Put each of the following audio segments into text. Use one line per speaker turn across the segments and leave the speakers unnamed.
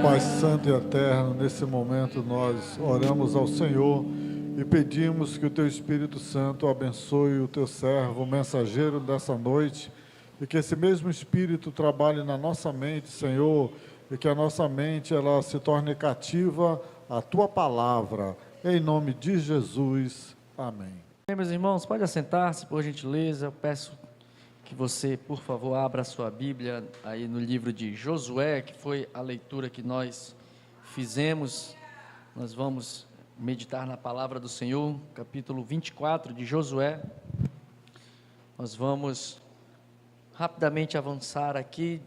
Pai Santo e Eterno, nesse momento nós oramos ao Senhor e pedimos que o Teu Espírito Santo abençoe o Teu servo, o mensageiro dessa noite, e que esse mesmo Espírito trabalhe na nossa mente, Senhor, e que a nossa mente ela se torne cativa à Tua Palavra. Em nome de Jesus. Amém.
Bem, meus irmãos, pode assentar-se, por gentileza. Eu peço que você, por favor, abra a sua Bíblia aí no livro de Josué, que foi a leitura que nós fizemos. Nós vamos meditar na palavra do Senhor, capítulo 24 de Josué. Nós vamos rapidamente avançar aqui,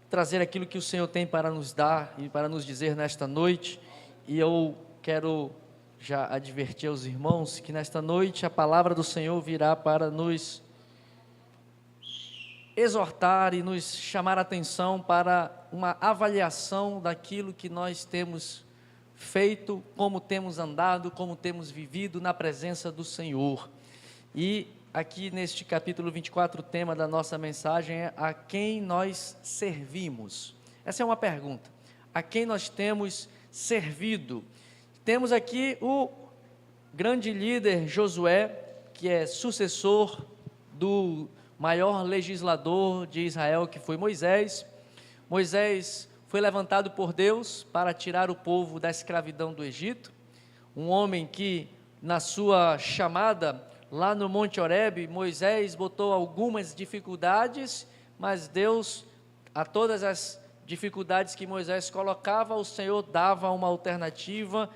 trazer aquilo que o Senhor tem para nos dar e para nos dizer nesta noite. E eu quero já advertir aos irmãos que nesta noite a palavra do Senhor virá para nos exortar e nos chamar a atenção para uma avaliação daquilo que nós temos feito, como temos andado, como temos vivido na presença do Senhor. E aqui neste capítulo 24, o tema da nossa mensagem é: a quem nós servimos? Essa é uma pergunta. A quem nós temos servido? Temos aqui o grande líder Josué, que é sucessor do maior legislador de Israel, que foi Moisés. Moisés foi levantado por Deus para tirar o povo da escravidão do Egito. Um homem que, na sua chamada, lá no Monte Horebe, Moisés botou algumas dificuldades, mas Deus, a todas as dificuldades que Moisés colocava, o Senhor dava uma alternativa,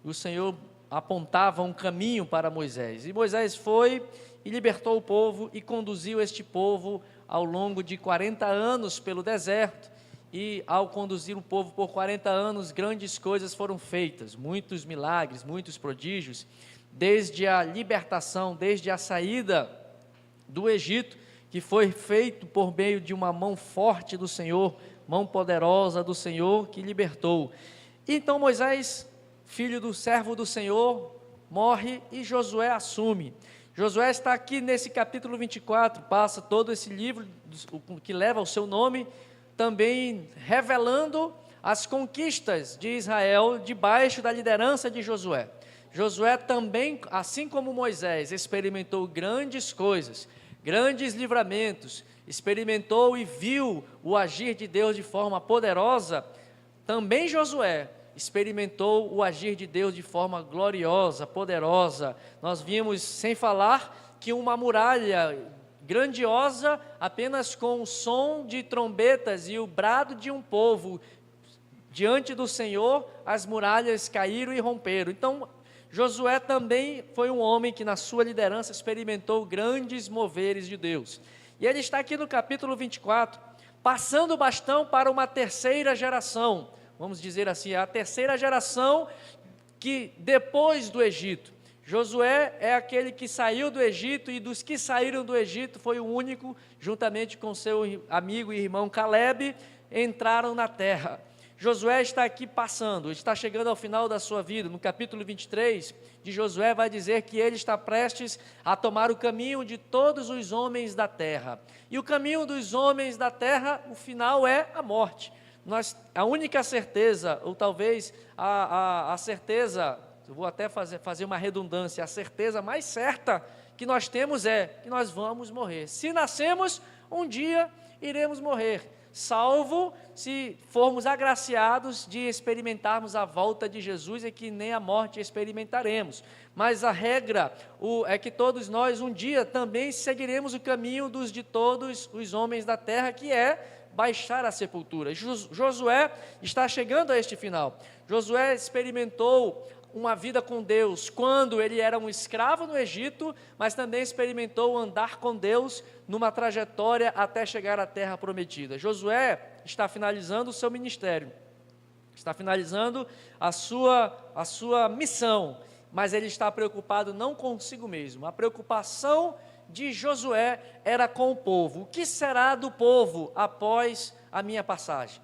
o Senhor apontava um caminho para Moisés. E Moisés foi e libertou o povo e conduziu este povo ao longo de 40 anos pelo deserto. E ao conduzir o povo por 40 anos, grandes coisas foram feitas, muitos milagres, muitos prodígios, desde a libertação, desde a saída do Egito, que foi feito por meio de uma mão forte do Senhor, mão poderosa do Senhor que libertou. Então Moisés, filho do servo do Senhor, morre e Josué assume. Josué está aqui nesse capítulo 24, passa todo esse livro que leva o seu nome, também revelando as conquistas de Israel debaixo da liderança de Josué. Josué também, assim como Moisés, experimentou grandes coisas, grandes livramentos, experimentou e viu o agir de Deus de forma poderosa. Também Josué experimentou o agir de Deus de forma gloriosa, poderosa. Nós vimos, sem falar, que uma muralha grandiosa, apenas com o som de trombetas e o brado de um povo, diante do Senhor, as muralhas caíram e romperam. Então, Josué também foi um homem que na sua liderança experimentou grandes moveres de Deus. E ele está aqui no capítulo 24, passando o bastão para uma terceira geração, vamos dizer assim, a terceira geração que depois do Egito. Josué é aquele que saiu do Egito, e dos que saíram do Egito foi o único, juntamente com seu amigo e irmão Calebe, entraram na terra. Josué está aqui passando, está chegando ao final da sua vida. No capítulo 23 de Josué vai dizer que ele está prestes a tomar o caminho de todos os homens da terra. E o caminho dos homens da terra, o final é a morte. A única certeza, ou talvez a certeza, eu vou até fazer uma redundância, a certeza mais certa que nós temos é que nós vamos morrer. Se nascemos, um dia iremos morrer, salvo se formos agraciados de experimentarmos a volta de Jesus, e que nem a morte experimentaremos. Mas a regra é que todos nós um dia também seguiremos o caminho de todos os homens da terra, que é baixar a sepultura. Josué está chegando a este final. Josué experimentou uma vida com Deus quando ele era um escravo no Egito, mas também experimentou andar com Deus numa trajetória até chegar à terra prometida. Josué está finalizando o seu ministério, está finalizando a sua missão, mas ele está preocupado não consigo mesmo. A preocupação de Josué era com o povo. O que será do povo após a minha passagem?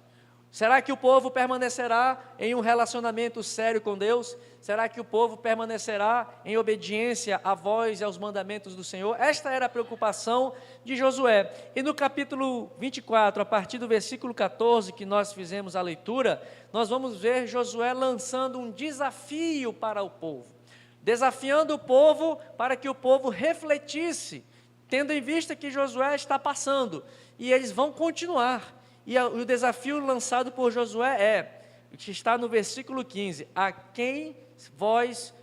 Será que o povo permanecerá em um relacionamento sério com Deus? Será que o povo permanecerá em obediência à voz e aos mandamentos do Senhor? Esta era a preocupação de Josué. E no capítulo 24, a partir do versículo 14, que nós fizemos a leitura, nós vamos ver Josué lançando um desafio para o povo, desafiando o povo para que o povo refletisse, tendo em vista que Josué está passando, e eles vão continuar. E o desafio lançado por Josué que está no versículo 15, a quem vós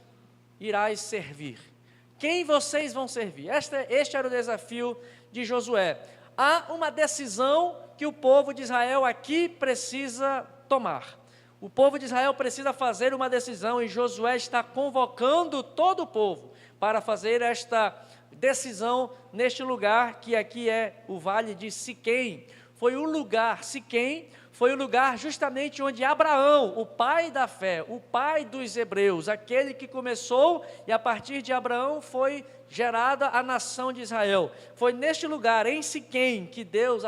irais servir? Quem vocês vão servir? Este era o desafio de Josué. Há uma decisão que o povo de Israel aqui precisa tomar. O povo de Israel precisa fazer uma decisão, e Josué está convocando todo o povo para fazer esta decisão neste lugar, que aqui é o vale de Siquém. Foi o lugar, Siquém, foi o lugar justamente onde Abraão, o pai da fé, o pai dos hebreus, aquele que começou, e a partir de Abraão foi gerada a nação de Israel. Foi neste lugar, em Siquém, que Deus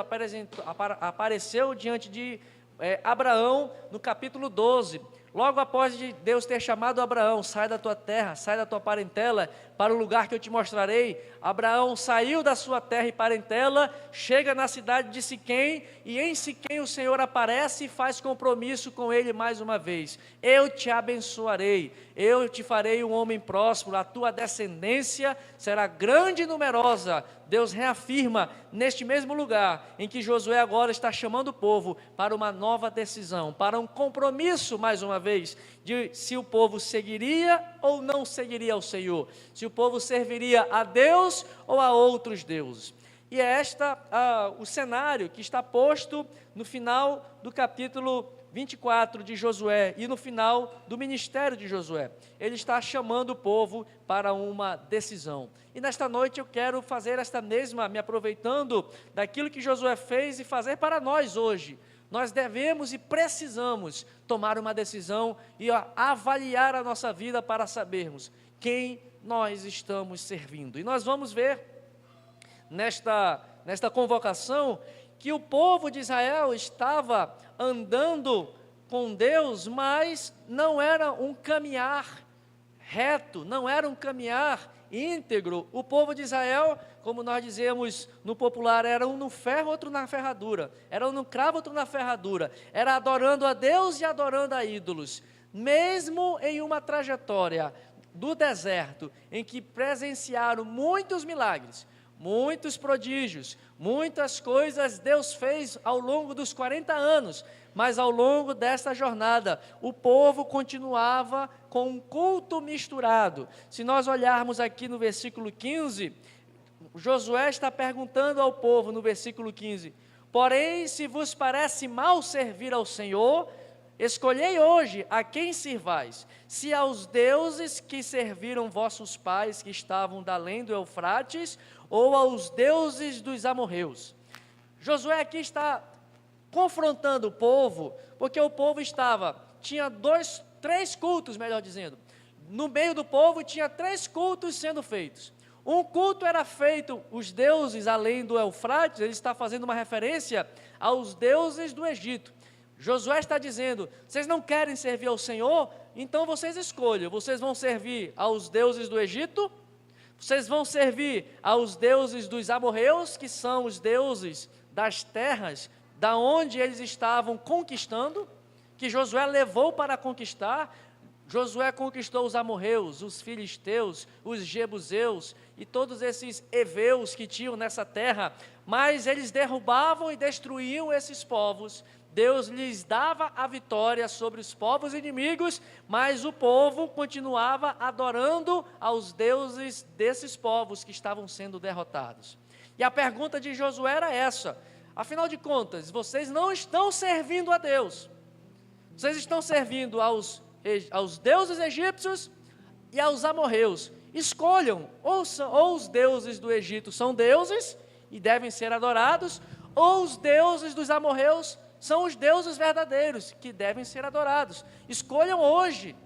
apareceu diante de Abraão, no capítulo 12, logo após de Deus ter chamado Abraão: sai da tua terra, sai da tua parentela, para o lugar que eu te mostrarei. Abraão saiu da sua terra e parentela, chega na cidade de Siquém, e em Siquém o Senhor aparece e faz compromisso com ele mais uma vez: eu te abençoarei, eu te farei um homem próspero, a tua descendência será grande e numerosa. Deus reafirma neste mesmo lugar em que Josué agora está chamando o povo para uma nova decisão, para um compromisso mais uma vez, de se o povo seguiria ou não seguiria ao Senhor, se o povo serviria a Deus ou a outros deuses. E é o cenário que está posto no final do capítulo 24 de Josué e no final do ministério de Josué. Ele está chamando o povo para uma decisão. E nesta noite eu quero fazer esta mesma, me aproveitando daquilo que Josué fez, e fazer para nós hoje. Nós devemos e precisamos tomar uma decisão e avaliar a nossa vida para sabermos quem nós estamos servindo. E nós vamos ver nesta convocação que o povo de Israel estava andando com Deus, mas não era um caminhar reto, não era um caminhar íntegro. O povo de Israel, como nós dizemos no popular, era um no ferro, outro na ferradura, era um no cravo, outro na ferradura, era adorando a Deus e adorando a ídolos. Mesmo em uma trajetória do deserto, em que presenciaram muitos milagres, muitos prodígios, muitas coisas Deus fez ao longo dos 40 anos, mas ao longo desta jornada, o povo continuava com um culto misturado. Se nós olharmos aqui no versículo 15, Josué está perguntando ao povo no versículo 15: porém, se vos parece mal servir ao Senhor, escolhei hoje a quem sirvais, se aos deuses que serviram vossos pais que estavam da além do Eufrates, ou aos deuses dos amorreus. Josué aqui está confrontando o povo, porque o povo tinha três cultos, melhor dizendo. No meio do povo tinha 3 cultos sendo feitos. Um culto era feito, os deuses além do Eufrates, ele está fazendo uma referência aos deuses do Egito. Josué está dizendo: vocês não querem servir ao Senhor? Então vocês escolham, vocês vão servir aos deuses do Egito, vocês vão servir aos deuses dos amorreus, que são os deuses das terras da onde eles estavam conquistando, que Josué levou para conquistar. Josué conquistou os amorreus, os filisteus, os jebuseus e todos esses heveus que tinham nessa terra, mas eles derrubavam e destruíam esses povos. Deus lhes dava a vitória sobre os povos inimigos, mas o povo continuava adorando aos deuses desses povos que estavam sendo derrotados. E a pergunta de Josué era essa: afinal de contas, vocês não estão servindo a Deus, vocês estão servindo aos deuses egípcios e aos amorreus. Escolham, ou os deuses do Egito são deuses e devem ser adorados, ou os deuses dos amorreus são os deuses verdadeiros que devem ser adorados. Escolham hoje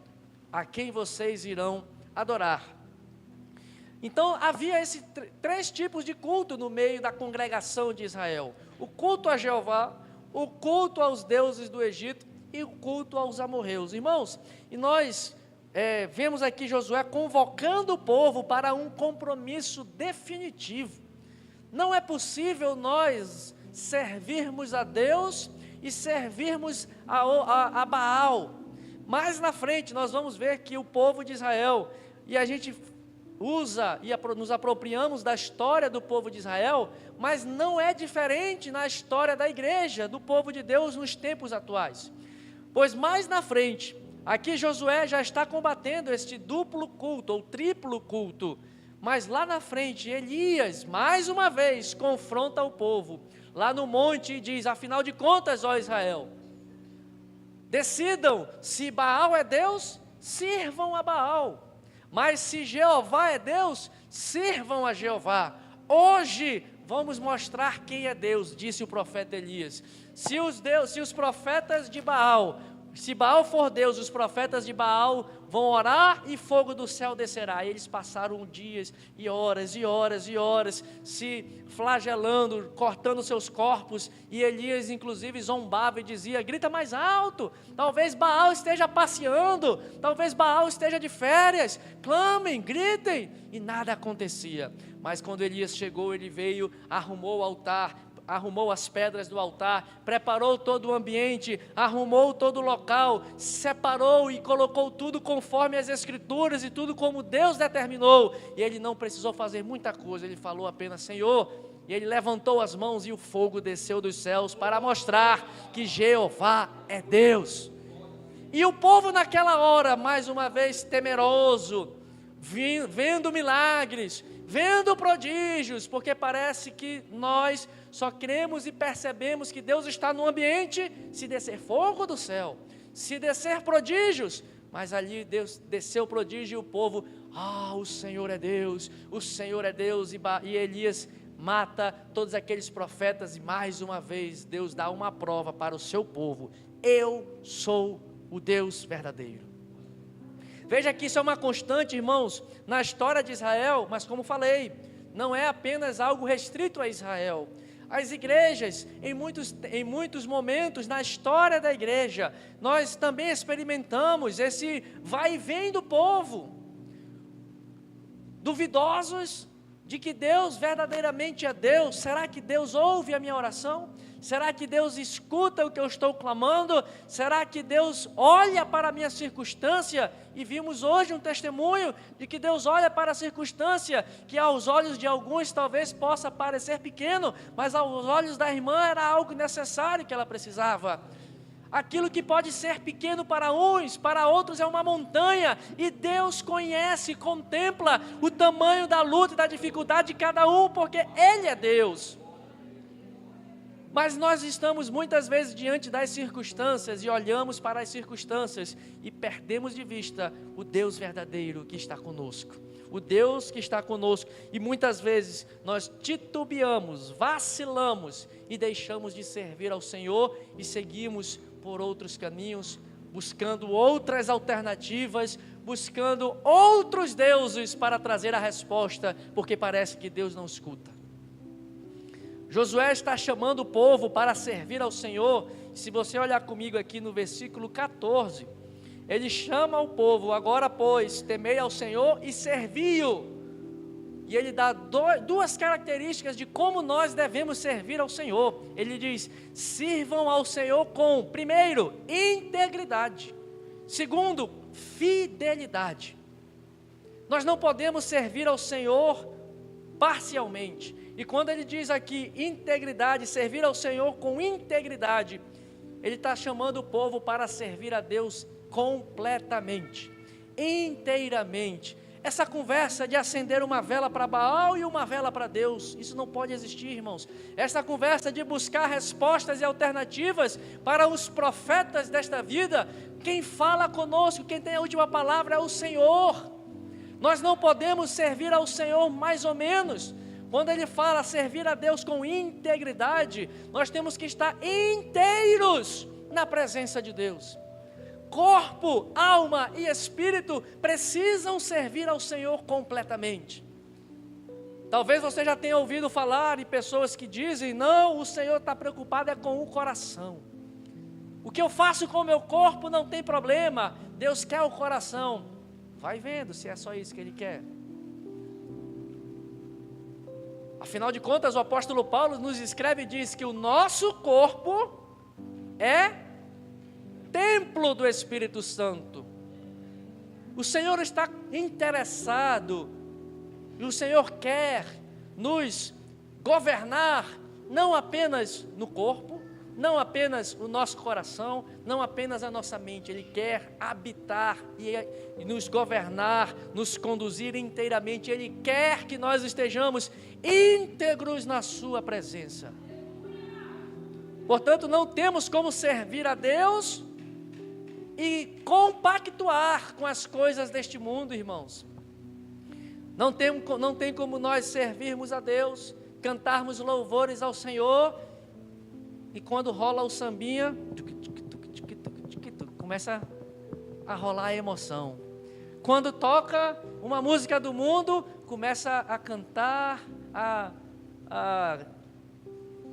a quem vocês irão adorar. Então havia esses 3 tipos de culto no meio da congregação de Israel: o culto a Jeová, o culto aos deuses do Egito e o culto aos amorreus. Irmãos, e nós vemos aqui Josué convocando o povo para um compromisso definitivo. Não é possível nós servirmos a Deus e servirmos a Baal. Mais na frente nós vamos ver que o povo de Israel, e a gente usa e nos apropriamos da história do povo de Israel, mas não é diferente na história da igreja, do povo de Deus nos tempos atuais. Pois mais na frente, aqui Josué já está combatendo este duplo culto ou triplo culto, mas lá na frente Elias mais uma vez confronta o povo lá no monte e diz: afinal de contas, ó Israel, decidam, se Baal é Deus, sirvam a Baal, mas se Jeová é Deus, sirvam a Jeová. Hoje vamos mostrar quem é Deus, disse o profeta Elias. Se os profetas de Baal, se Baal for Deus, os profetas de Baal vão orar e fogo do céu descerá. E eles passaram dias e horas e horas e horas se flagelando, cortando seus corpos, e Elias inclusive zombava e dizia: grita mais alto, talvez Baal esteja passeando, talvez Baal esteja de férias, clamem, gritem, e nada acontecia. Mas quando Elias chegou, ele veio, arrumou o altar, arrumou as pedras do altar, preparou todo o ambiente, arrumou todo o local, separou e colocou tudo conforme as escrituras e tudo como Deus determinou, e ele não precisou fazer muita coisa, ele falou apenas: Senhor, e ele levantou as mãos e o fogo desceu dos céus para mostrar que Jeová é Deus. E o povo naquela hora, mais uma vez temeroso, vendo milagres, vendo prodígios, porque parece que nós só cremos e percebemos que Deus está no ambiente se descer fogo do céu, se descer prodígios, mas ali Deus desceu prodígio e o povo: o Senhor é Deus, o Senhor é Deus, e Elias mata todos aqueles profetas, e mais uma vez Deus dá uma prova para o seu povo: eu sou o Deus verdadeiro. Veja que isso é uma constante, irmãos, na história de Israel, mas como falei, não é apenas algo restrito a Israel. As igrejas, em muitos momentos na história da igreja, nós também experimentamos esse vai e vem do povo, duvidosos de que Deus verdadeiramente é Deus. Será que Deus ouve a minha oração? Será que Deus escuta o que eu estou clamando? Será que Deus olha para a minha circunstância? E vimos hoje um testemunho de que Deus olha para a circunstância, que aos olhos de alguns talvez possa parecer pequeno, mas aos olhos da irmã era algo necessário que ela precisava. Aquilo que pode ser pequeno para uns, para outros é uma montanha, e Deus conhece e contempla o tamanho da luta e da dificuldade de cada um, porque Ele é Deus. Mas nós estamos muitas vezes diante das circunstâncias e olhamos para as circunstâncias e perdemos de vista o Deus verdadeiro que está conosco. O Deus que está conosco, e muitas vezes nós titubeamos, vacilamos e deixamos de servir ao Senhor e seguimos por outros caminhos, buscando outras alternativas, buscando outros deuses para trazer a resposta, porque parece que Deus não escuta. Josué está chamando o povo para servir ao Senhor. Se você olhar comigo aqui no versículo 14, ele chama o povo: agora pois, temei ao Senhor e servi-o. E ele dá duas características de como nós devemos servir ao Senhor. Ele diz: sirvam ao Senhor com, primeiro, integridade. Segundo, fidelidade. Nós não podemos servir ao Senhor parcialmente. E quando ele diz aqui integridade, servir ao Senhor com integridade, ele está chamando o povo para servir a Deus completamente, inteiramente. Essa conversa de acender uma vela para Baal e uma vela para Deus, isso não pode existir, irmãos. Essa conversa de buscar respostas e alternativas para os profetas desta vida, quem fala conosco, quem tem a última palavra é o Senhor. Nós não podemos servir ao Senhor mais ou menos. Quando ele fala servir a Deus com integridade, nós temos que estar inteiros na presença de Deus. Corpo, alma e espírito precisam servir ao Senhor completamente. Talvez você já tenha ouvido falar de pessoas que dizem: não, o Senhor está preocupado é com o coração. O que eu faço com o meu corpo não tem problema, Deus quer o coração. Vai vendo se é só isso que Ele quer. Afinal de contas, o apóstolo Paulo nos escreve e diz que o nosso corpo é templo do Espírito Santo. O Senhor está interessado, e o Senhor quer nos governar, não apenas no corpo, não apenas o nosso coração, não apenas a nossa mente. Ele quer habitar e nos governar, nos conduzir inteiramente. Ele quer que nós estejamos íntegros na sua presença. Portanto, não temos como servir a Deus e compactuar com as coisas deste mundo, irmãos. Não tem como nós servirmos a Deus, cantarmos louvores ao Senhor, e quando rola o sambinha, começa a rolar a emoção. Quando toca uma música do mundo, começa a cantar, a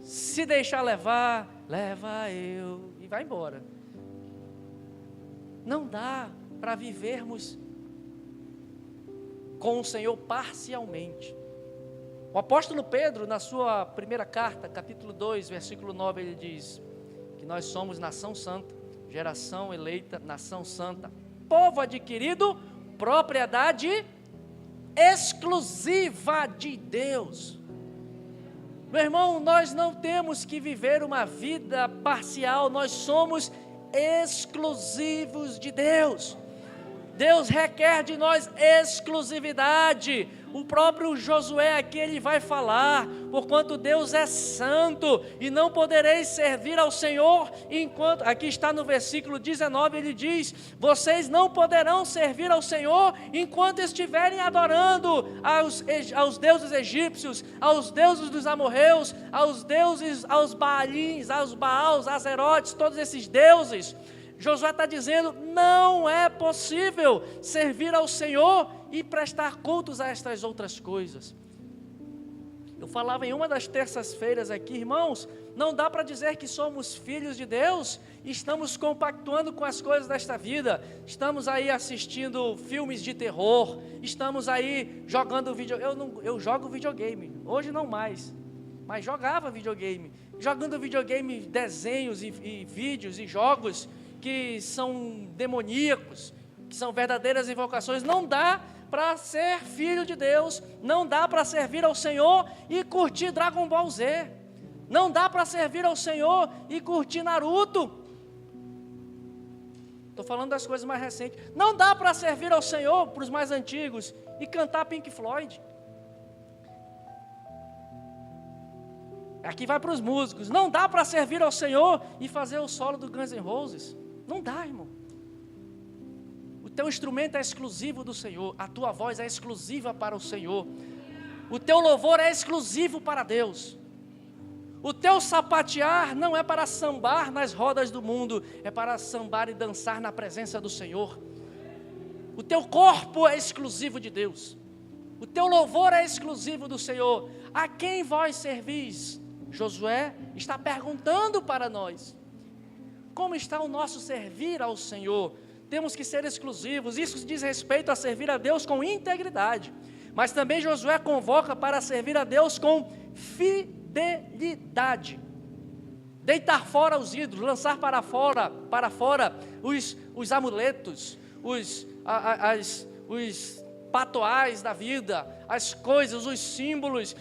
se deixar levar, leva eu, e vai embora. Não dá para vivermos com o Senhor parcialmente. O apóstolo Pedro, na sua primeira carta, capítulo 2, versículo 9, ele diz que nós somos nação santa, geração eleita, nação santa, povo adquirido, propriedade exclusiva de Deus. Meu irmão, nós não temos que viver uma vida parcial, nós somos exclusivos de Deus. Deus requer de nós exclusividade. O próprio Josué aqui, ele vai falar: porquanto Deus é santo, e não podereis servir ao Senhor enquanto, aqui está no versículo 19, ele diz: vocês não poderão servir ao Senhor enquanto estiverem adorando aos deuses egípcios, aos deuses dos amorreus, aos deuses, aos Baalins, aos Baals, Azerotes, todos esses deuses. Josué está dizendo: não é possível servir ao Senhor e prestar cultos a estas outras coisas. Eu falava em uma das terças-feiras aqui, irmãos, não dá para dizer que somos filhos de Deus e estamos compactuando com as coisas desta vida. Estamos aí assistindo filmes de terror, estamos aí jogando videogame. Eu jogo videogame, hoje não mais, mas jogava videogame, jogando videogame, desenhos e vídeos e jogos que são demoníacos, que são verdadeiras invocações. Não dá para ser filho de Deus, não dá para servir ao Senhor e curtir Dragon Ball Z, não dá para servir ao Senhor e curtir Naruto. Estou falando das coisas mais recentes. Não dá para servir ao Senhor, para os mais antigos, e cantar Pink Floyd. Aqui vai para os músicos. Não dá para servir ao Senhor e fazer o solo do Guns N' Roses. Não dá, irmão. O teu instrumento é exclusivo do Senhor, a tua voz é exclusiva para o Senhor, o teu louvor é exclusivo para Deus. O teu sapatear não é para sambar nas rodas do mundo, é para sambar e dançar na presença do Senhor. O teu corpo é exclusivo de Deus, o teu louvor é exclusivo do Senhor. A quem vós servis? Josué está perguntando para nós: como está o nosso servir ao Senhor? Temos que ser exclusivos. Isso diz respeito a servir a Deus com integridade, mas também Josué convoca para servir a Deus com fidelidade. Deitar fora os ídolos, lançar para fora os amuletos, os patoais da vida, as coisas, os símbolos,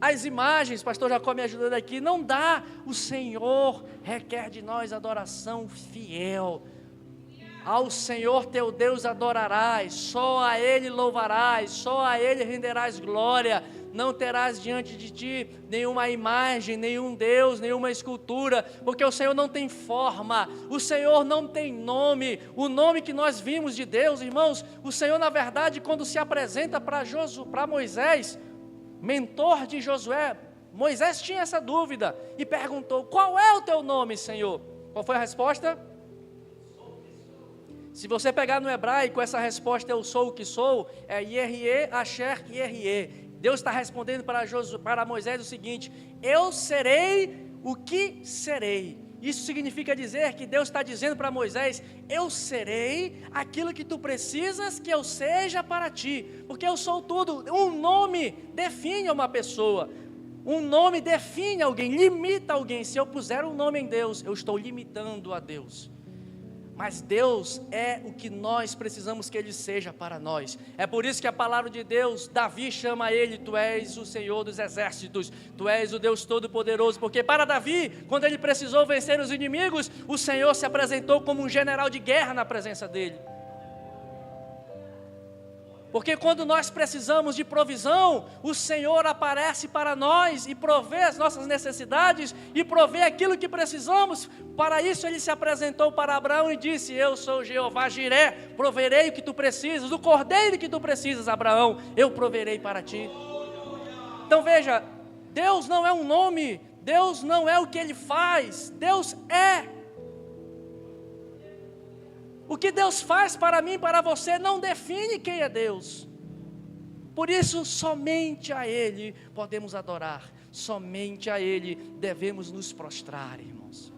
as imagens. Pastor Jacó me ajudando aqui. Não dá. O Senhor requer de nós adoração fiel. Ao Senhor teu Deus adorarás, só a Ele louvarás, só a Ele renderás glória. Não terás diante de ti nenhuma imagem, nenhum Deus, nenhuma escultura, porque o Senhor não tem forma, o Senhor não tem nome. O nome que nós vimos de Deus, irmãos, o Senhor, na verdade, quando se apresenta para Moisés, mentor de Josué, Moisés tinha essa dúvida e perguntou: qual é o teu nome, Senhor? Qual foi a resposta? Se você pegar no hebraico, essa resposta eu sou o que sou, é Yireh, Asher, Yireh. Deus está respondendo para Moisés o seguinte: eu serei o que serei. Isso significa dizer que Deus está dizendo para Moisés: eu serei aquilo que tu precisas que eu seja para ti, porque eu sou tudo. Um nome define uma pessoa, um nome define alguém, limita alguém. Se eu puser um nome em Deus, eu estou limitando a Deus. Mas Deus é o que nós precisamos que Ele seja para nós. É por isso que a palavra de Deus, Davi chama Ele: tu és o Senhor dos exércitos, tu és o Deus Todo-Poderoso. Porque para Davi, quando ele precisou vencer os inimigos, o Senhor se apresentou como um general de guerra na presença dele. Porque quando nós precisamos de provisão, o Senhor aparece para nós e provê as nossas necessidades e provê aquilo que precisamos. Para isso Ele se apresentou para Abraão e disse: eu sou Jeová Jiré, proverei o que tu precisas, o cordeiro que tu precisas, Abraão, eu proverei para ti. Então veja, Deus não é um nome, Deus não é o que Ele faz, Deus é. O que Deus faz para mim e para você não define quem é Deus. Por isso, somente a Ele podemos adorar, somente a Ele devemos nos prostrar, irmãos.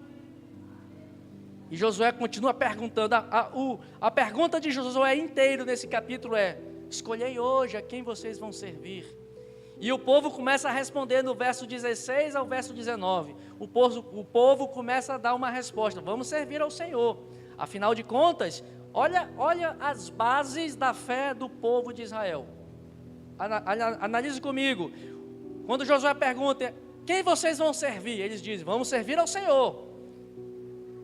E Josué continua perguntando, a pergunta de Josué inteiro nesse capítulo é: escolhei hoje a quem vocês vão servir. E o povo começa a responder no verso 16 ao verso 19. O povo começa a dar uma resposta: vamos servir ao Senhor. Afinal de contas, olha as bases da fé do povo de Israel. Analise comigo. Quando Josué pergunta: quem vocês vão servir? Eles dizem: vamos servir ao Senhor.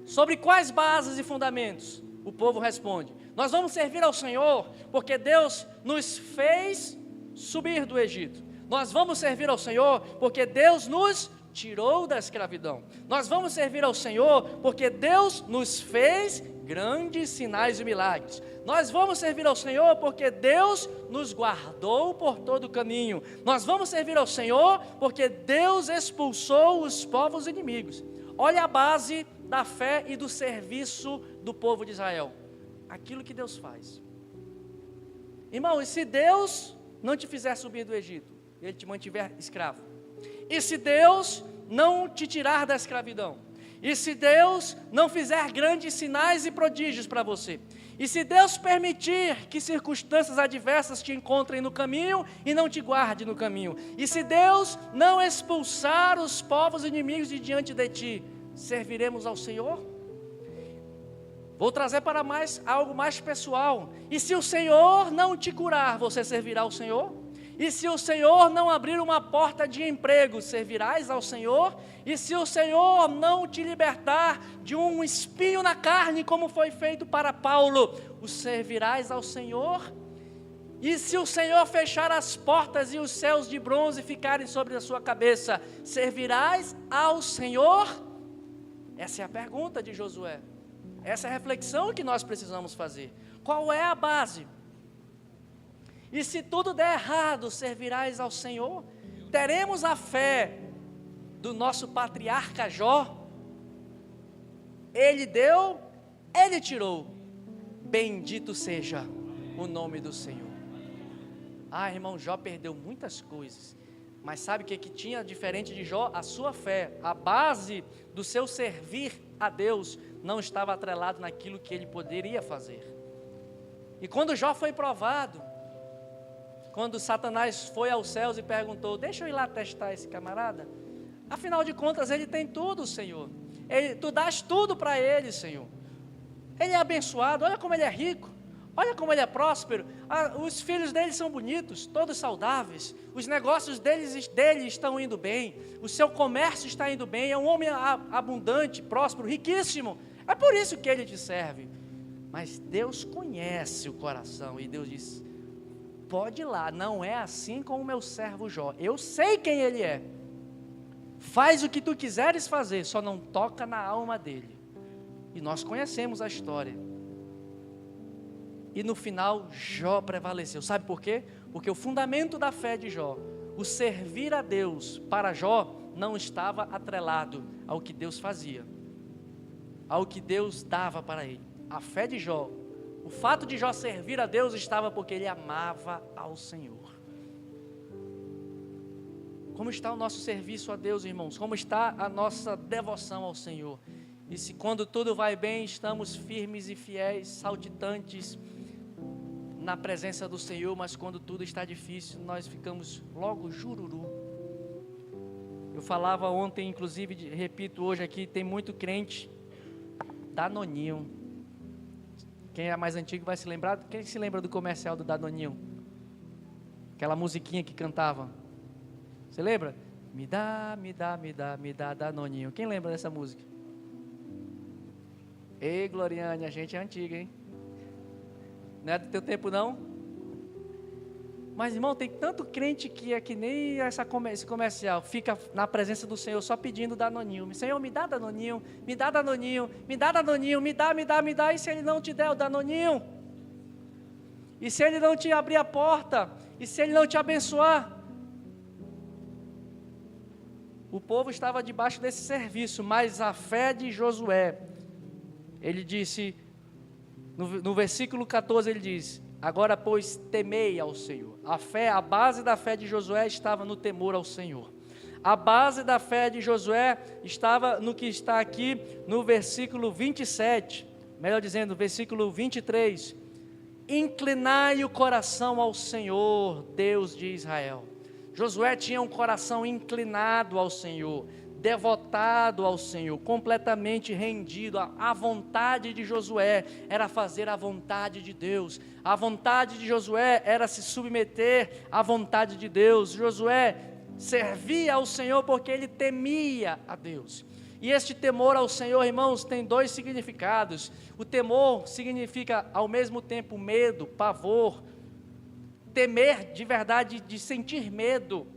Sobre quais bases e fundamentos? O povo responde: nós vamos servir ao Senhor porque Deus nos fez subir do Egito. Nós vamos servir ao Senhor porque Deus nos tirou da escravidão. Nós vamos servir ao Senhor porque Deus nos fez grandes sinais e milagres. Nós vamos servir ao Senhor porque Deus nos guardou por todo o caminho. Nós vamos servir ao Senhor porque Deus expulsou os povos inimigos. Olha a base da fé e do serviço do povo de Israel. Aquilo que Deus faz. Irmão, e se Deus não te fizer subir do Egito, Ele te mantiver escravo? E se Deus não te tirar da escravidão? E se Deus não fizer grandes sinais e prodígios para você? E se Deus permitir que circunstâncias adversas te encontrem no caminho e não te guarde no caminho? E se Deus não expulsar os povos inimigos de diante de ti, serviremos ao Senhor? Vou trazer para algo mais pessoal. E se o Senhor não te curar, você servirá ao Senhor? E se o Senhor não abrir uma porta de emprego, servirás ao Senhor? E se o Senhor não te libertar de um espinho na carne, como foi feito para Paulo, o servirás ao Senhor? E se o Senhor fechar as portas e os céus de bronze ficarem sobre a sua cabeça, servirás ao Senhor? Essa é a pergunta de Josué. Essa é a reflexão que nós precisamos fazer. Qual é a base? E se tudo der errado, servirás ao Senhor? Teremos a fé do nosso patriarca Jó? Ele deu, Ele tirou. Bendito seja o nome do Senhor. Irmão, Jó perdeu muitas coisas. Mas sabe o que tinha diferente de Jó? A sua fé. A base do seu servir a Deus não estava atrelado naquilo que ele poderia fazer. E quando Jó foi provado, quando Satanás foi aos céus e perguntou: deixa eu ir lá testar esse camarada, afinal de contas ele tem tudo, Senhor, tu dás tudo para ele, Senhor, ele é abençoado, olha como ele é rico, olha como ele é próspero, os filhos dele são bonitos, todos saudáveis, os negócios dele estão indo bem, o seu comércio está indo bem, é um homem abundante, próspero, riquíssimo, é por isso que ele te serve. Mas Deus conhece o coração e Deus diz: pode ir lá, não é assim com o meu servo Jó, eu sei quem ele é, faz o que tu quiseres fazer, só não toca na alma dele. E nós conhecemos a história, e no final Jó prevaleceu. Sabe por quê? Porque o fundamento da fé de Jó, o servir a Deus para Jó, não estava atrelado ao que Deus fazia, ao que Deus dava para ele. A fé de Jó O fato de Jó servir a Deus estava porque ele amava ao Senhor. Como está o nosso serviço a Deus, irmãos? Como está a nossa devoção ao Senhor? E se quando tudo vai bem, estamos firmes e fiéis, saltitantes na presença do Senhor, mas quando tudo está difícil, nós ficamos logo jururu. Eu falava ontem, inclusive, repito hoje aqui, tem muito crente Danoninho. Quem é mais antigo vai se lembrar. Quem se lembra do comercial do Danoninho? Aquela musiquinha que cantava. Você lembra? Me dá, me dá, me dá, me dá Danoninho. Quem lembra dessa música? Ei, Gloriane, a gente é antiga, hein? Não é do teu tempo, não? Mas, irmão, tem tanto crente que é que nem esse comercial. Fica na presença do Senhor só pedindo Danoninho. Senhor, me dá Danoninho, me dá Danoninho, me dá Danoninho, me dá, me dá, me dá. E se Ele não te der o Danoninho? E se Ele não te abrir a porta? E se Ele não te abençoar? O povo estava debaixo desse serviço, mas a fé de Josué, ele disse, no versículo 14 ele diz, agora pois temei ao Senhor. A base da fé de Josué estava no temor ao Senhor. A base da fé de Josué estava no que está aqui no versículo 27, melhor dizendo, versículo 23, inclinai o coração ao Senhor, Deus de Israel. Josué tinha um coração inclinado ao Senhor, devotado ao Senhor, completamente rendido. A vontade de Josué era fazer a vontade de Deus. A vontade de Josué era se submeter à vontade de Deus. Josué servia ao Senhor porque ele temia a Deus. E este temor ao Senhor, irmãos, tem dois significados. O temor significa ao mesmo tempo medo, pavor. Temer de verdade, de sentir medo.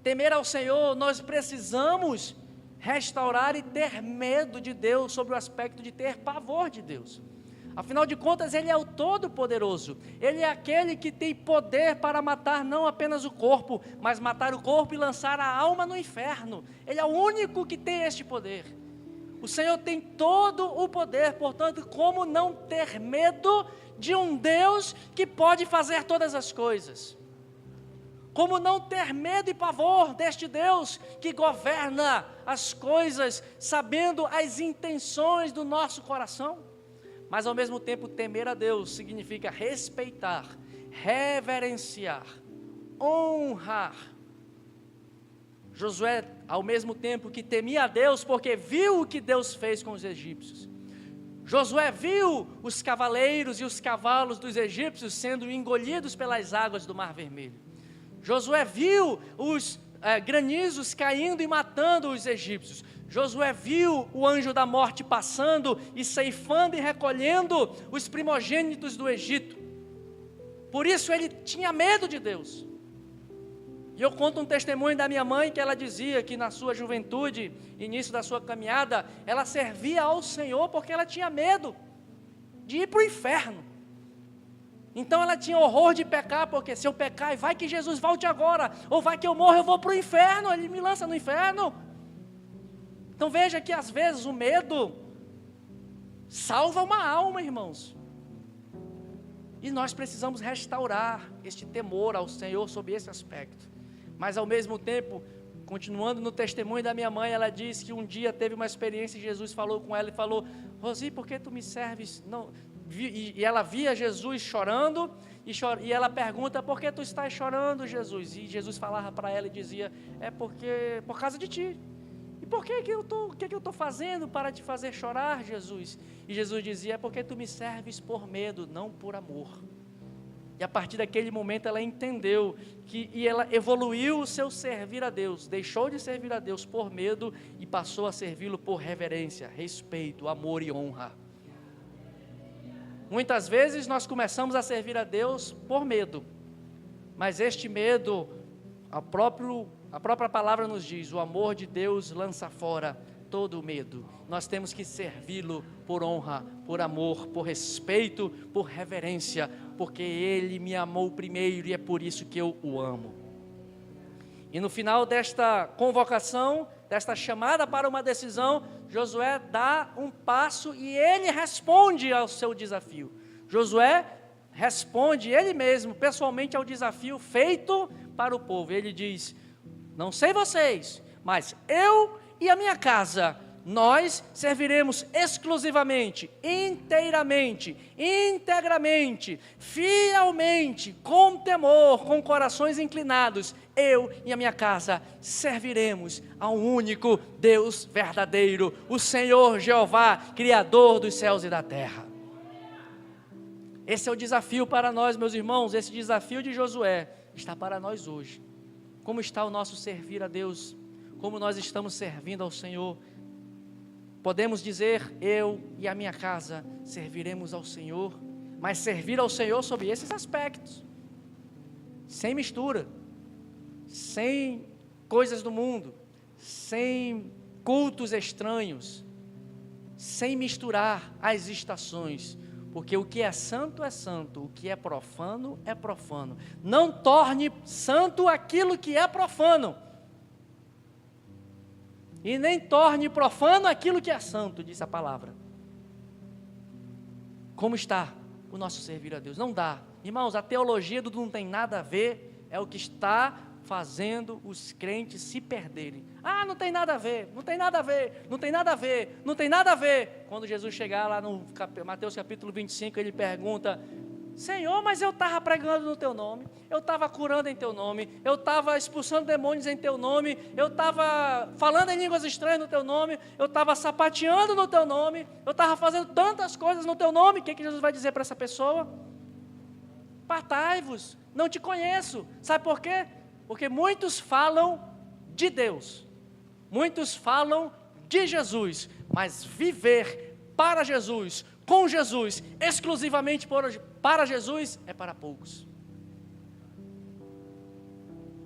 Temer ao Senhor, nós precisamos restaurar e ter medo de Deus, sobre o aspecto de ter pavor de Deus. Afinal de contas, Ele é o Todo-Poderoso. Ele é aquele que tem poder para matar não apenas o corpo, mas matar o corpo e lançar a alma no inferno. Ele é o único que tem este poder. O Senhor tem todo o poder, portanto, como não ter medo de um Deus que pode fazer todas as coisas? Como não ter medo e pavor deste Deus que governa as coisas, sabendo as intenções do nosso coração? Mas ao mesmo tempo, temer a Deus significa respeitar, reverenciar, honrar. Josué, ao mesmo tempo que temia a Deus, porque viu o que Deus fez com os egípcios. Josué viu os cavaleiros e os cavalos dos egípcios sendo engolidos pelas águas do Mar Vermelho. Josué viu os granizos caindo e matando os egípcios. Josué viu o anjo da morte passando e ceifando e recolhendo os primogênitos do Egito. Por isso ele tinha medo de Deus. E eu conto um testemunho da minha mãe, que ela dizia que na sua juventude, início da sua caminhada, ela servia ao Senhor porque ela tinha medo de ir para o inferno. Então ela tinha horror de pecar, porque se eu pecar, vai que Jesus volte agora, ou vai que eu morro, eu vou para o inferno, Ele me lança no inferno. Então veja que às vezes o medo salva uma alma, irmãos. E nós precisamos restaurar este temor ao Senhor sob esse aspecto. Mas ao mesmo tempo, continuando no testemunho da minha mãe, ela disse que um dia teve uma experiência e Jesus falou com ela e falou: Rosi, por que tu me serves? Não. E ela via Jesus chorando, e ela pergunta: por que tu estás chorando, Jesus? E Jesus falava para ela e dizia: é porque, por causa de ti. E por que eu estou fazendo para te fazer chorar, Jesus? E Jesus dizia: é porque tu me serves por medo, não por amor. E a partir daquele momento ela entendeu e ela evoluiu o seu servir a Deus, deixou de servir a Deus por medo e passou a servi-lo por reverência, respeito, amor e honra. Muitas vezes nós começamos a servir a Deus por medo, mas este medo, a própria palavra nos diz, o amor de Deus lança fora todo o medo. Nós temos que servi-lo por honra, por amor, por respeito, por reverência, porque Ele me amou primeiro e é por isso que eu o amo. E no final desta convocação, desta chamada para uma decisão, Josué dá um passo e ele responde ao seu desafio. Josué responde ele mesmo, pessoalmente, ao desafio feito para o povo. Ele diz: não sei vocês, mas eu e a minha casa, nós serviremos exclusivamente, inteiramente, integramente, fielmente, com temor, com corações inclinados. Eu e a minha casa serviremos ao único Deus verdadeiro, o Senhor Jeová, Criador dos céus e da terra. Esse é o desafio para nós, meus irmãos. Esse desafio de Josué está para nós hoje. Como está o nosso servir a Deus? Como nós estamos servindo ao Senhor? Podemos dizer: eu e a minha casa serviremos ao Senhor, mas servir ao Senhor sob esses aspectos, sem mistura, sem coisas do mundo, sem cultos estranhos, sem misturar as estações, porque o que é santo, o que é profano. Não torne santo aquilo que é profano, e nem torne profano aquilo que é santo, diz a palavra. Como está o nosso servir a Deus? Não dá. Irmãos, a teologia do não tem nada a ver é o que está fazendo os crentes se perderem. Ah, não tem nada a ver, não tem nada a ver, não tem nada a ver, não tem nada a ver. Quando Jesus chegar lá no Mateus capítulo 25, ele pergunta: Senhor, mas eu estava pregando no teu nome, eu estava curando em teu nome, eu estava expulsando demônios em teu nome, eu estava falando em línguas estranhas no teu nome, eu estava sapateando no teu nome, eu estava fazendo tantas coisas no teu nome. O que Jesus vai dizer para essa pessoa? Apartai-vos, não te conheço. Sabe por quê? Porque muitos falam de Deus, muitos falam de Jesus, mas viver para Jesus, com Jesus, exclusivamente para Jesus, é para poucos.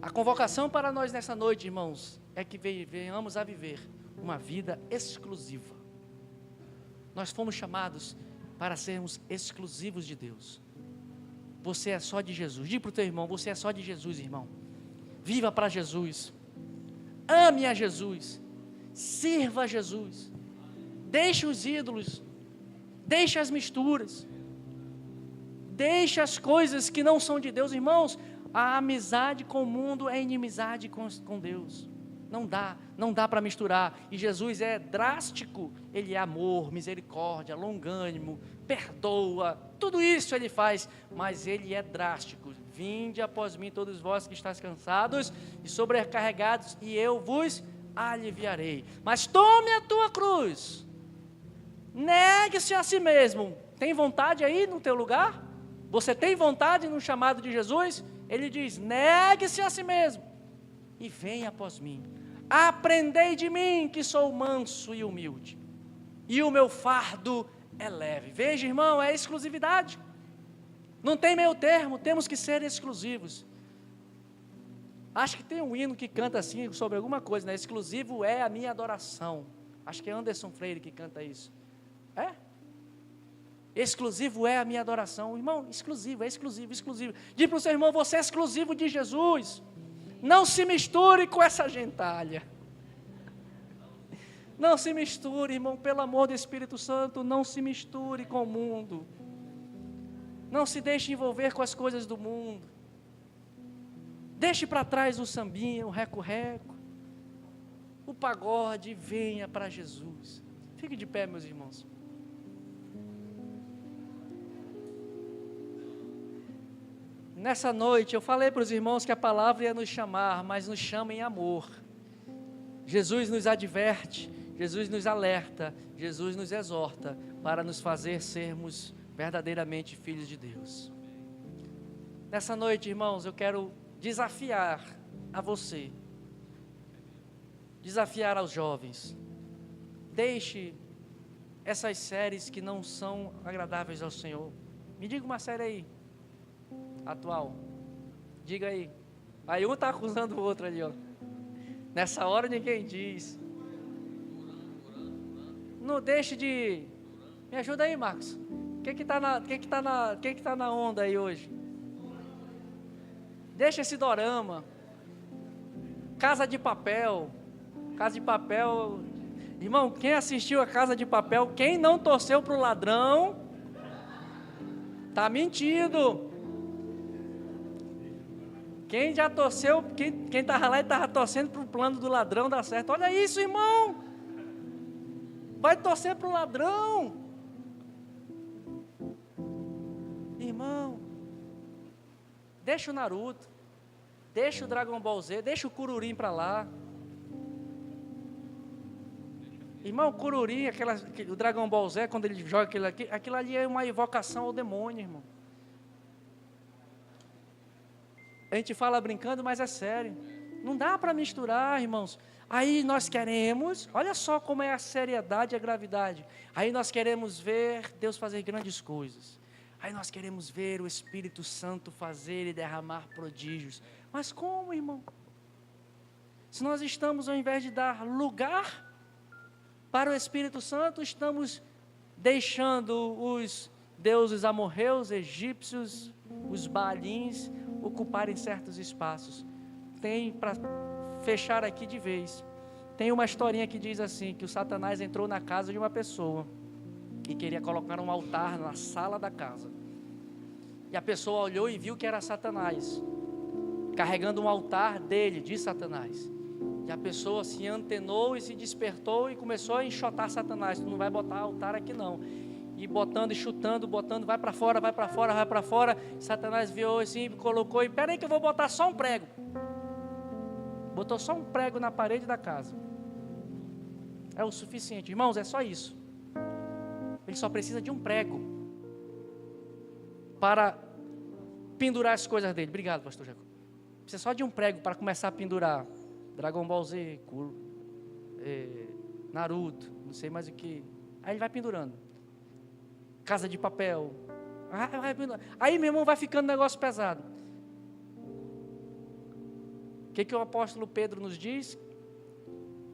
A convocação para nós nessa noite, irmãos, é que venhamos a viver uma vida exclusiva. Nós fomos chamados para sermos exclusivos de Deus. Você é só de Jesus. Diga para o teu irmão: você é só de Jesus, irmão. Viva para Jesus, ame a Jesus, sirva a Jesus, deixe os ídolos, deixe as misturas, deixe as coisas que não são de Deus. Irmãos, a amizade com o mundo é inimizade com Deus. Não dá para misturar. E Jesus é drástico. Ele é amor, misericórdia, longânimo, perdoa, tudo isso ele faz, mas ele é drástico. Vinde após mim todos vós que estáis cansados e sobrecarregados, e eu vos aliviarei. Mas tome a tua cruz, negue-se a si mesmo. Tem vontade aí no teu lugar? Você tem vontade no chamado de Jesus? Ele diz: negue-se a si mesmo e venha após mim. Aprendei de mim, que sou manso e humilde, e o meu fardo é leve. Veja, irmão, é exclusividade. Não tem meio termo, temos que ser exclusivos. Acho que tem um hino que canta assim sobre alguma coisa, né? Exclusivo é a minha adoração. Acho que é Anderson Freire que canta isso. É? Exclusivo é a minha adoração. Irmão, exclusivo, é exclusivo, exclusivo. Diz para o seu irmão: você é exclusivo de Jesus. Não se misture com essa gentalha. Não se misture, irmão, pelo amor do Espírito Santo, não se misture com o mundo. Não se deixe envolver com as coisas do mundo. Deixe para trás o sambinha, o reco-reco, o pagode, e venha para Jesus. Fique de pé, meus irmãos. Nessa noite eu falei para os irmãos que a palavra ia nos chamar, mas nos chama em amor. Jesus nos adverte, Jesus nos alerta, Jesus nos exorta para nos fazer sermos verdadeiramente filhos de Deus. Nessa noite, irmãos, eu quero desafiar a você, desafiar aos jovens. Deixe essas séries que não são agradáveis ao Senhor. Me diga uma série aí, atual. Diga aí. Aí um está acusando o outro ali, ó. Nessa hora ninguém diz. Não deixe de... Me ajuda aí, Marcos. Quem que tá na onda aí hoje? Deixa esse dorama. Casa de Papel. Casa de Papel. Irmão, quem assistiu a Casa de Papel, quem não torceu para o ladrão, Está mentindo. Quem já torceu, quem estava lá e estava torcendo para o plano do ladrão dar certo. Olha isso, irmão. Vai torcer para o ladrão. Irmão, deixa o Naruto, deixa o Dragon Ball Z, deixa o Kururin para lá. Irmão, o Kururin, o Dragon Ball Z, quando ele joga aquilo ali é uma invocação ao demônio, irmão. A gente fala brincando, mas é sério. Não dá para misturar, irmãos. Aí nós queremos, olha só como é a seriedade e a gravidade. Aí nós queremos ver Deus fazer grandes coisas. Aí nós queremos ver o Espírito Santo fazer e derramar prodígios. Mas como, irmão? Se nós estamos, ao invés de dar lugar para o Espírito Santo, estamos deixando os deuses amorreus, egípcios, os baalins, ocuparem certos espaços. Tem, para fechar aqui de vez, tem uma historinha que diz assim, que o Satanás entrou na casa de uma pessoa e queria colocar um altar na sala da casa. E a pessoa olhou e viu que era Satanás, carregando um altar dele, de Satanás. E a pessoa se antenou e se despertou e começou a enxotar Satanás. Tu não vai botar altar aqui não. E botando e chutando, botando, vai para fora, vai para fora, vai para fora. Satanás viu assim, colocou e, peraí que eu vou botar só um prego. Botou só um prego na parede da casa. É o suficiente. Irmãos, é só isso. Ele só precisa de um prego para pendurar as coisas dele. Obrigado, pastor Jacob. Precisa só de um prego para começar a pendurar. Dragon Ball Z, Naruto, não sei mais o que. Aí ele vai pendurando. Casa de papel. Aí, meu irmão, vai ficando um negócio pesado. O que o apóstolo Pedro nos diz?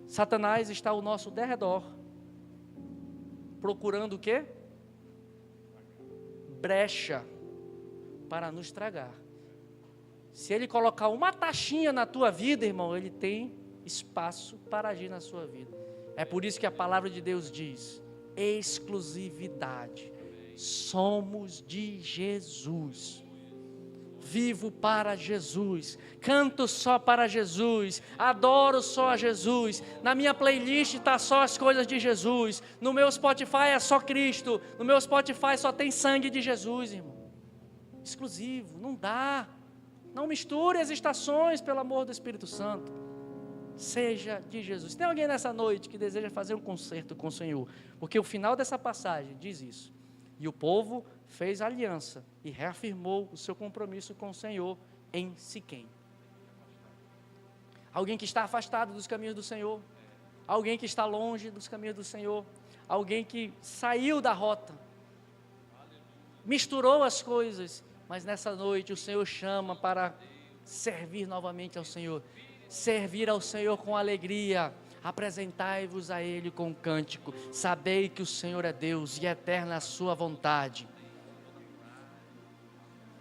Satanás está ao nosso derredor, procurando o quê? Brecha para nos tragar. Se ele colocar uma taxinha na tua vida, irmão, ele tem espaço para agir na sua vida. É por isso que a palavra de Deus diz: exclusividade. Somos de Jesus. Vivo para Jesus, canto só para Jesus, adoro só a Jesus. Na minha playlist está só as coisas de Jesus. No meu Spotify é só Cristo. No meu Spotify só tem sangue de Jesus, irmão. Exclusivo, não dá. Não misture as estações, pelo amor do Espírito Santo. Seja de Jesus. Tem alguém nessa noite que deseja fazer um concerto com o Senhor? Porque o final dessa passagem diz isso. E o povo fez aliança e reafirmou o seu compromisso com o Senhor em Siquém. Alguém que está afastado dos caminhos do Senhor, alguém que está longe dos caminhos do Senhor, alguém que saiu da rota, misturou as coisas, mas nessa noite o Senhor chama para servir novamente ao Senhor, servir ao Senhor com alegria. Apresentai-vos a Ele com cântico, sabei que o Senhor é Deus e é eterna a sua vontade.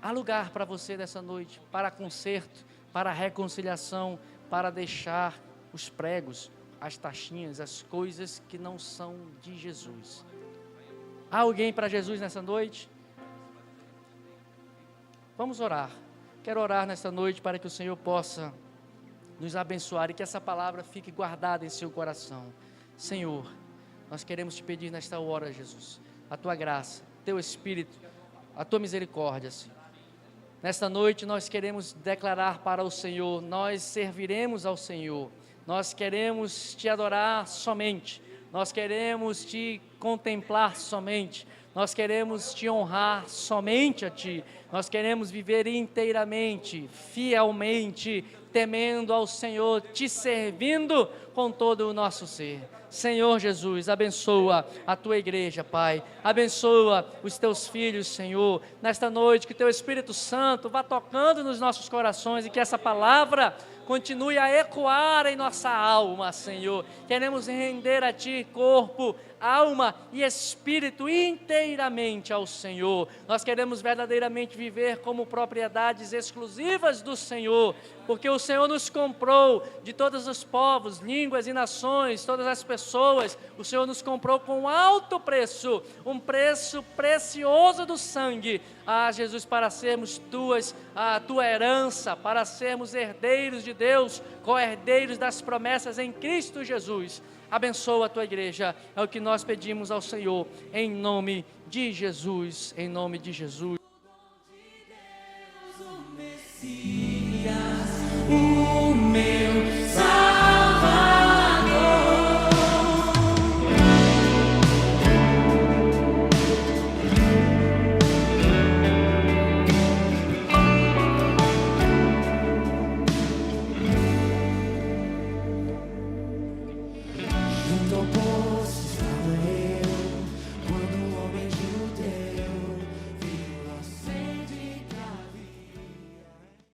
Há lugar para você nessa noite, para conserto, para reconciliação, para deixar os pregos, as taxinhas, as coisas que não são de Jesus. Há alguém para Jesus nessa noite? Vamos orar. Quero orar nessa noite para que o Senhor possa nos abençoar e que essa palavra fique guardada em seu coração. Senhor, nós queremos te pedir nesta hora, Jesus, a tua graça, teu Espírito, a tua misericórdia, Senhor. Nesta noite nós queremos declarar para o Senhor, nós serviremos ao Senhor, nós queremos te adorar somente, nós queremos te contemplar somente, nós queremos te honrar somente a ti, nós queremos viver inteiramente, fielmente, temendo ao Senhor, te servindo com todo o nosso ser. Senhor Jesus, abençoa a tua igreja, Pai, abençoa os teus filhos, Senhor, nesta noite, que teu Espírito Santo vá tocando nos nossos corações e que essa palavra continue a ecoar em nossa alma, Senhor. Queremos render a ti corpo, alma e espírito inteiramente ao Senhor. Nós queremos verdadeiramente viver como propriedades exclusivas do Senhor, porque o Senhor nos comprou de todos os povos, línguas, línguas e nações, todas as pessoas. O Senhor nos comprou com alto preço, um preço precioso do sangue. Jesus, para sermos a tua herança, para sermos herdeiros de Deus, co-herdeiros das promessas em Cristo Jesus. Abençoa a tua igreja, é o que nós pedimos ao Senhor, em nome de Jesus, em nome de Jesus.